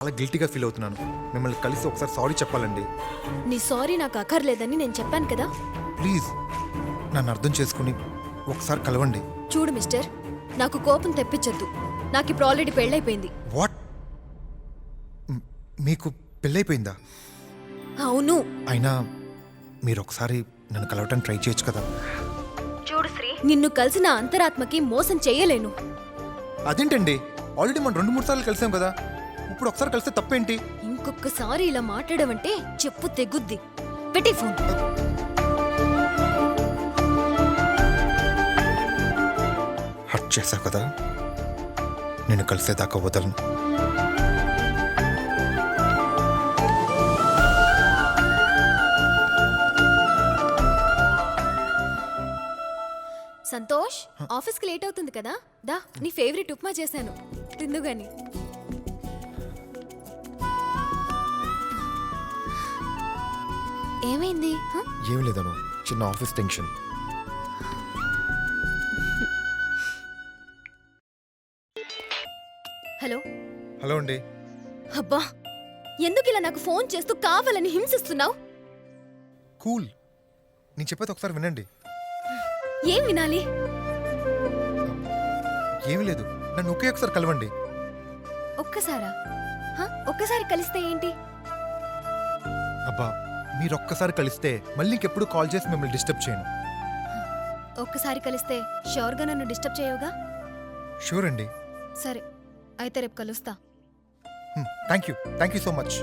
చాలా గిల్టీగా ఫీల్ అవుతున్నాను. మిమ్మల్ని కలిసి ఒకసారి సారీ చెప్పాలండి. నీ సారీ నాకు అక్కర్లేదని నేను చెప్పాను కదా. ప్లీజ్ నన్ను అర్థం చేసుకుని ఒకసారి కలవండి. చూడు మిస్టర్, నాకు కోపం తెప్పించొద్దు. నాకు ఇప్పుడు ఆల్రెడీ పెళ్ళైపోయింది. వాట్? మీకు పెళ్ళైపోయిందా? అవును. అయినా మీరు ఒకసారి నన్ను కలవటానికి ట్రై చేయొచ్చు కదా. చూడు శ్రీ, నిన్ను కలిసిన అంతరాత్మకి మోసం చేయలేను. అదేంటండి, ఆల్రెడీ మనం 2-3 సార్లు కలిసాం కదా, ఇప్పుడు ఒకసారి కలిస్తే తప్పేంటి? ఇంకొకసారి ఇలా మాట్లాడమంటే చెప్పు తెగుద్ది. పెట్టి ఫోన్. హర్ట్ చేశావు కదా, నేను కలిసేదాకా వదలను. సంతోష్, ఆఫీస్కి లేట్ అవుతుంది కదా, దా నీ ఫేవరెట్ ఉప్మా చేశాను, తిందు గాని. ఏమైంది? ఏమి లేదను, చిన్న ఆఫీస్ టెన్షన్. హలో. హలో అండి. అబ్బా, ఎందుకు ఇలా నాకు ఫోన్ చేస్తూ కావాలని హింసిస్తున్నావు? కూల్, నేను చెప్పేది ఒకసారి వినండి. ఏం వినాలి? ఏమీ లేదు, నన్ను ఒకే ఒకసారి కలవండి. ఒక్కసారా? ఒక్కసారి కలిస్తే ఏంటి? అబ్బా, మీరు ఒక్కసారి కలిస్తే మళ్ళీ ఇంకెప్పుడు కాల్ చేసి మిమ్మల్ని డిస్టర్బ్ చేయను. ఒక్కసారి కలిస్తే షూర్గా నన్ను డిస్టర్బ్ చేయవుగా? షూర్ అండి. సరే, అయితే రేపు కలుస్తా. Thank you so much.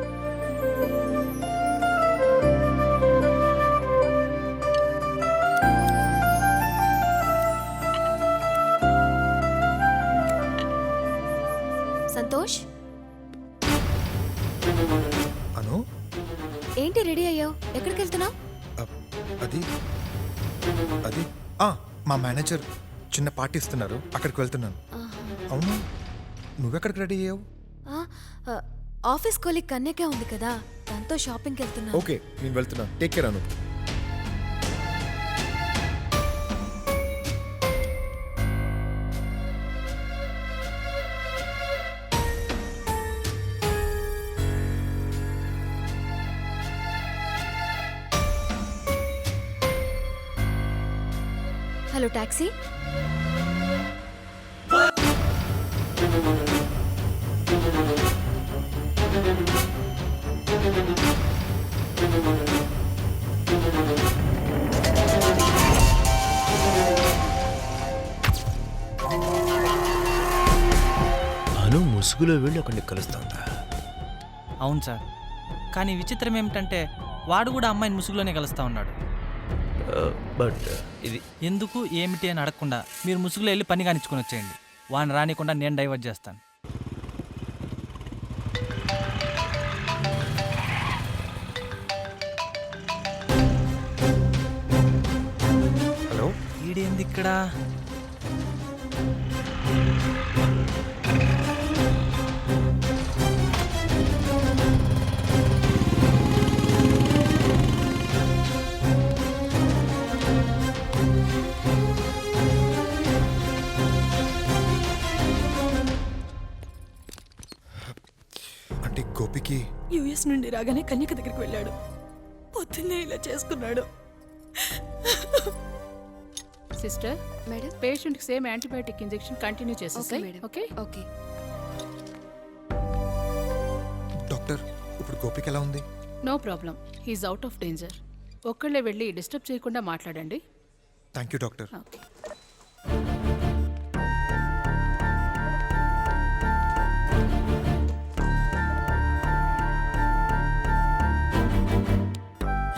Santosh, Anu, ఏంటి రెడీ అయ్యావు? ఎక్కడికి వెళ్తున్నావు? అది అది మా మేనేజర్ చిన్న పార్టీ ఇస్తున్నారు, అక్కడికి వెళ్తున్నాను. అవును, నువ్వెక్కడికి రెడీ అయ్యావు? ఆఫీస్ కొలీగ్ కన్యకే ఉంది కదా, దాంతో షాపింగ్కి వెళ్తున్నా. ఓకే, నేను వెళ్తున్నా. Take care Anu. Hello taxi. Anu ముసుగులో వెళ్ళి అక్కడిని కలుస్తుందా? అవును సార్, కానీ విచిత్రం ఏమిటంటే వాడు కూడా అమ్మాయిని ముసుగులోనే కలుస్తా ఉన్నాడు. బట్ ఇది ఎందుకు ఏమిటి అని అడగకుండా మీరు ముసుగులో వెళ్ళి పని కానిచ్చుకొని వచ్చేయండి. వాడిని రానికుండా నేను డైవర్ట్ చేస్తాను. హలో, ఈడేంది ఇక్కడ? అంటే గోపికి యుఎస్ నుండి రాగానే కన్యక దగ్గరికి వెళ్ళాడు. పొద్దున్నే ఇలా చేసుకున్నాడు. Sister, madam. పేషెంట్కి same antibiotic injection continue okay చేసేసాయి. మేడం. Okay okay. డాక్టర్, ఇప్పుడు గోపికి ఎలా ఉంది? No problem, he's out of danger. ఒక్కళ్ళే వెళ్ళి డిస్టర్బ్ చేయకుండా మాట్లాడండి. Thank you doctor. ఓకే.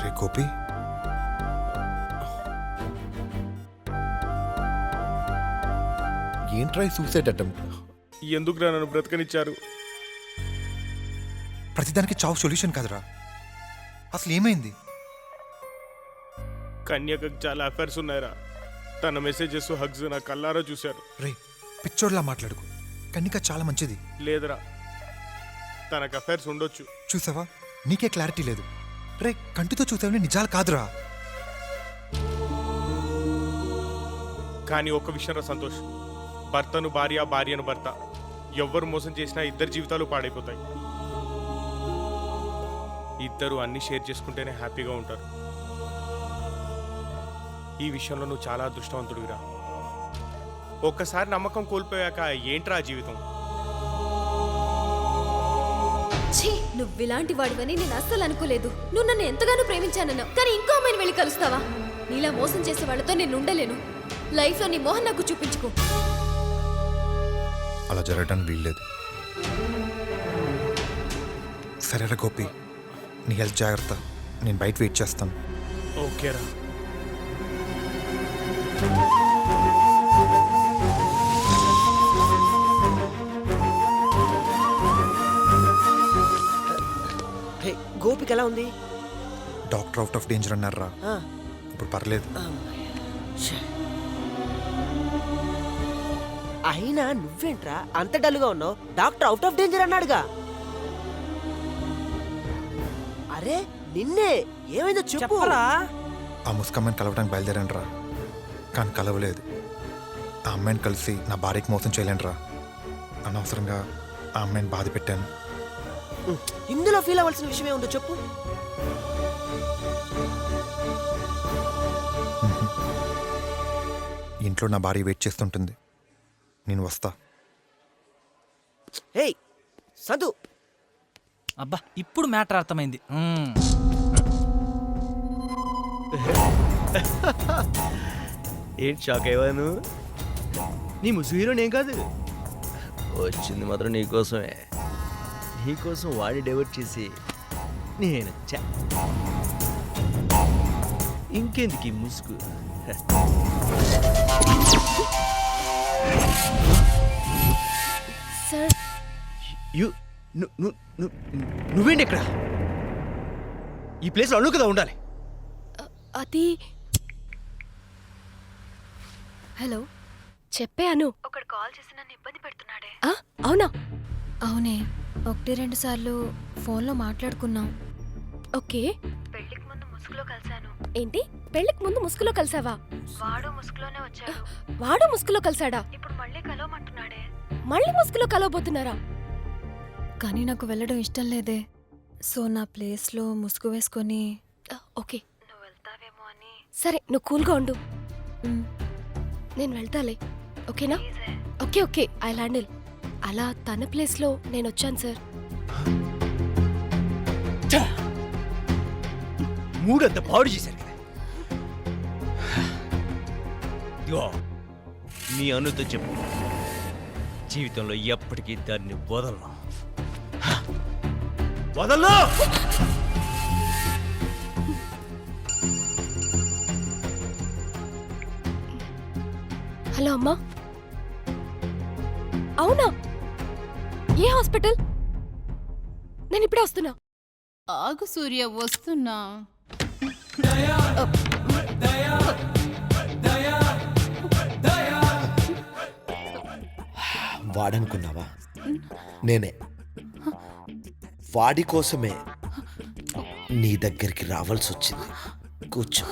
రే గోపి, ఏంట్రై సూసైడ్ అటెంప్ట్? ఎందుకురా నన్ను బ్రతకనిచ్చారు? ప్రతిదానికి చావు సొల్యూషన్ కాదురా. అసలు ఏమైంది? కన్యకకు చాలా అఫైర్స్ ఉన్నాయిరా. తన మెసేజెస్, హగ్స్ నా కల్లారా చూశారు. రే, పిచ్చోడ్లా మాట్లాడుకు. కన్నిక చాలా మంచిది. లేదురా, తనకు అఫైర్స్ ఉండొచ్చు. చూసావా, నీకే క్లారిటీ లేదు. రే, కంటితో చూసావని నిజాలు కాదురా. కానీ ఒక్క విషయంలో సంతోష్, భర్తను భార్య, భార్యను భర్త, ఎవ్వరు మోసం చేసినా ఇద్దరి జీవితాలు పాడైపోతాయి. ఇద్దరు అన్ని షేర్ చేసుకుంటేనే హ్యాపీగా ఉంటారు. ఈ విషయంలో నువ్వు చాలా అదృష్టవంతుడివిరా. ఒక్కసారి నమ్మకం కోల్పోయాక ఏంట్రా జీవితం? ఛీ, నువ్వు ఇలాంటి వాడివని నేను అస్సలు అనుకోలేదు. నువ్వు నన్ను ఎంతగానో ప్రేమించానన్నావు, కానీ ఇంకో అమ్మాయిని వెళ్ళి కలుస్తావా? నీలా మోసం చేసే వాళ్ళతో నేను ఉండలేను. లైఫ్లో నీ మోహన్ నాకు చూపించుకో. అలా జరగడానికి వీల్లేదు. సరేరా గోపి, నీ హెల్త్ జాగ్రత్త. నేను బయట వెయిట్ చేస్తాను. ఓకేరా. హే, గోపిక ఎలా ఉంది? డాక్టర్ అవుట్ ఆఫ్ డేంజర్ అన్నారా? ఆ, ఇప్పుడు పర్లేదు. ఛే. అయినా నువ్వేంట్రా అంత డల్గా ఉన్నావు? డాక్టర్ అవుట్ ఆఫ్ డేంజర్ అన్నాడుగా. అరే నిన్నే, ఏమైందో చెప్పరా. ఆ ముస్కమ్మని కలవడానికి బయలుదేరాను, కానీ కలవలేదు. ఆ అమ్మాయిని కలిసి నా భార్యకి మోసం చేయలేనురా. అనవసరంగా ఆ అమ్మాయిని బాధ పెట్టాను. ఇందులో ఫీల్ అవ్వాల్సిన విషయం ఏముందో చెప్పు. ఇంట్లో నా భార్య వెయిట్ చేస్తుంటుంది. నేను వస్తా. హే సందు, అబ్బా ఇప్పుడు మ్యాటర్ అర్థమైంది. ఏంటి షాక్ అయ్యాను? నీ ముసు హీరోని ఏం కాదు, వచ్చింది మాత్రం నీకోసమే. నీకోసం వాడిని డైవర్ట్ చేసి నేను ఇంకెందుకు ఈ ముసుగు? సార్, నువ్వేంటి ఇక్కడ? ఈ ప్లేస్లో అను కదా ఉండాలి. అది హలో చెప్పాను. ఒకడు కాల్ చేసి నన్ను ఇబ్బంది పెడుతున్నాడే. అవునా? అవునే, 1-2 సార్లు ఫోన్లో మాట్లాడుకున్నాం. ఓకే. పెళ్లికి ముందు ముసుగులో కలిసాను. ఏంటి? పెళ్లికి ముందు ముసుగులో కలిసావా? వాడు ముసుగులోనే వచ్చాడు. వాడు ముసుగులో కలిసాడా? ఇప్పుడు మళ్ళీ కలవమంటున్నాడే. మళ్ళీ ముసుగులో కలవబోతున్నారా? కానీ నాకు వెళ్ళడం ఇష్టం లేదే. సో నా ప్లేస్లో ముసుగు వేసుకొని. ఓకే, నువ్వు వెళ్తావేమో అని. సరే, నువ్వు కూల్గా ఉండు. నేను వెళ్తాలే, ఓకేనా? Okay okay, I handle. అలా తన ప్లేస్లో నేను వచ్చాను సార్. మూడంతా పాడు చేశారు కదా. ఇదిగో, మీ అనుతో చెప్పు, జీవితంలో ఎప్పటికీ దాన్ని వదలను. వదలను. హలో అమ్మా. అవునా? ఏ హాస్పిటల్? నేను ఇప్పుడే వస్తున్నా. ఆగు సూర్య, వస్తున్నా. వాడనుకున్నావా? నేనే వాడి కోసమే నీ దగ్గరికి రావాల్సి వచ్చింది. కూర్చో.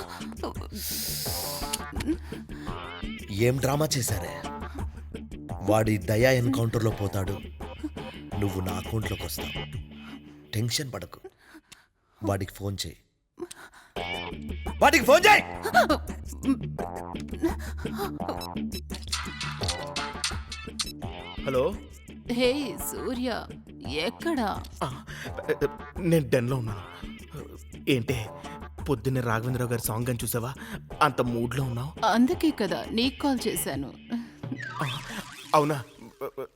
ఏం డ్రామా చేశారే? వాడి దయా ఎన్కౌంటర్లో పోతాడు, నువ్వు నా అకౌంట్లోకి వస్తావు. టెన్షన్ పడకు. వాడికి ఫోన్ చేయి. వాడికి ఫోన్ చేయి. హలో. హే సూర్య, ఎక్కడా? నేను డెన్లో ఉన్నాను. ఏంటే పొద్దున్నే రాఘవేంద్రరావు గారి సాంగ్ అని చూసావా? అంత మూడ్లో ఉన్నావు. అందుకే కదా నీకు కాల్ చేశాను. అవునా?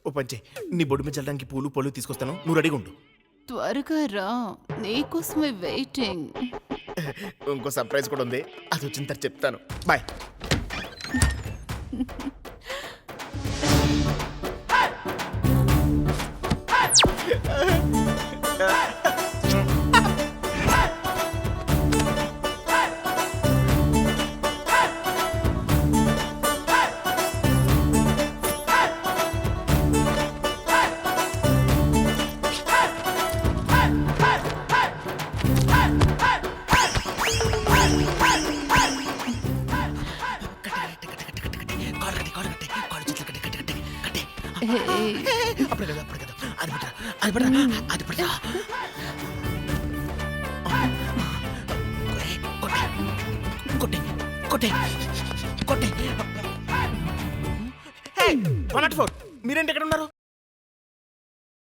ఓ పంచే, నీ బొడ్డు మీద చల్లడానికి పూలు పళ్ళు తీసుకొస్తాను, నువ్వు రెడీగా ఉండు. త్వరగా రా, నీకోసమే వెయిటింగ్. ఇంకో సర్ప్రైజ్ కూడా ఉంది, అది వచ్చిన తర్వాత చెప్తాను. బాయ్. హే, అప్పుడు కదా అది పడరా. కొట్టే కొట్టే 104 మీరేంటి ఎక్కడ ఉన్నారు